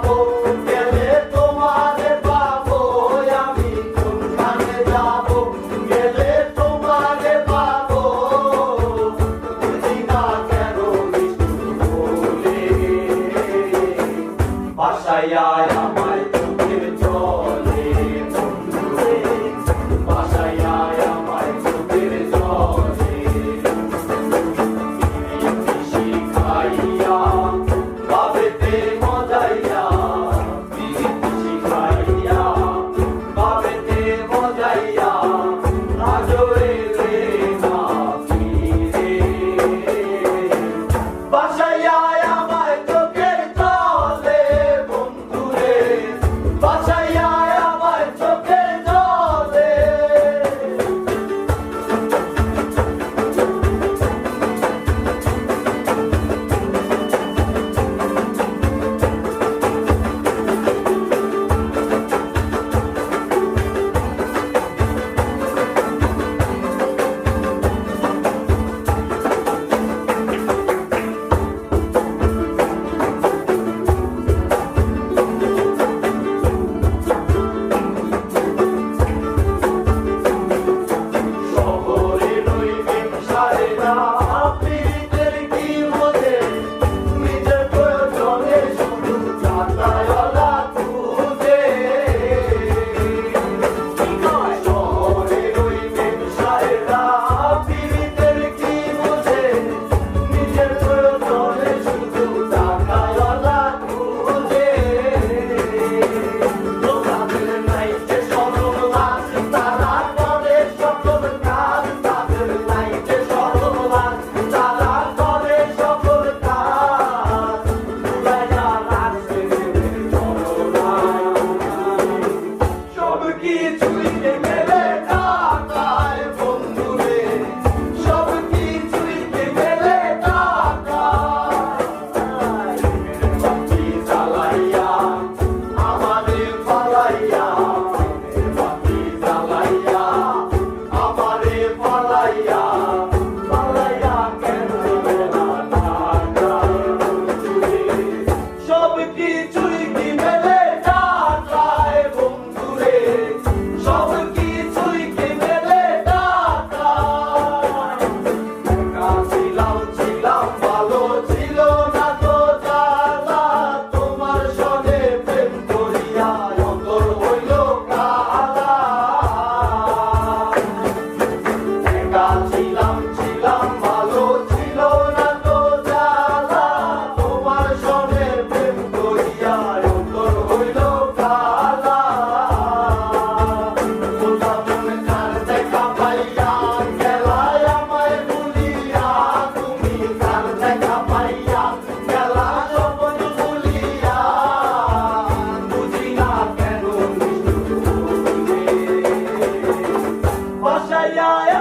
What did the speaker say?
যাবো, গেলে তোমারে পাবো, আমি কোনখানে যাবো, গেলে তোমারে পাবো, বুঝি না কেন নিষ্ঠুর বলে, বাসায় আয় আমায় চোখের জলে বন্ধুরে, বাসায় আয় আমায় চোখের জলে, শিখাইয়া বাবেতে মজাইয়া, শিখাইয়া বাবেতে মজাইয়া, আজো এলে না ফিরে, বাসায় আয় আমায় চোখের জলে বন্ধুরে, বাসায় আয় আমায় চোখের জলে। শহরের ওই সংসারেরা পীড়িতের কি বোঝে, নিজের প্রয়োজনে শুধু চাঁদাওয়ালা খুঁজে। শহরের ওই সংসারেরা পীড়িতের কি বোঝে, নিজের প্রয়োজনে শুধু চাঁদাওয়ালা খুঁজে। লোকাদের নাই যে সরল লাজ, তারা করে সকল কাজ, তাদের নাই যে সরল লাজ, তারা করে সকল কাজ, উড়াইয়া রাখছে সব কিছুই গেলে টাকায় বন্ধুরে, সব কিছুই গেলে টাকায়, বাতি জ্বালাইয়া আমারে পালাইয়া, বাতি জ্বালাইয়া আমারে পালাইয়া, পালাইয়া কেন মেলা টাকায় বন্ধুরে, সব কিছুই কি মেলে টাকায় বন্ধুরে, সব কিছুই কি মেলে টাকায়। একা ছিলাম ছিলাম ভালো, ছিল না তো জ্বালা, তোমার সঙ্গে প্রেম করিয়া অন্তর হইল কালা। একা ছিলাম ছিলাম ভালো, ছিল না তো জ্বালা, তোমার সঙ্গে প্রেম করিয়া অন্তর হইল কালা। কোথা তুমি কার দেখা পাইয়া, গেলায় আমায় ভুলিয়া, তুমি কার দেখা পাইয়া, গেলা স্বপ্ন ভুলিয়া, বুঝি না কেন নিষ্ঠুর বলে, বাসায় আয়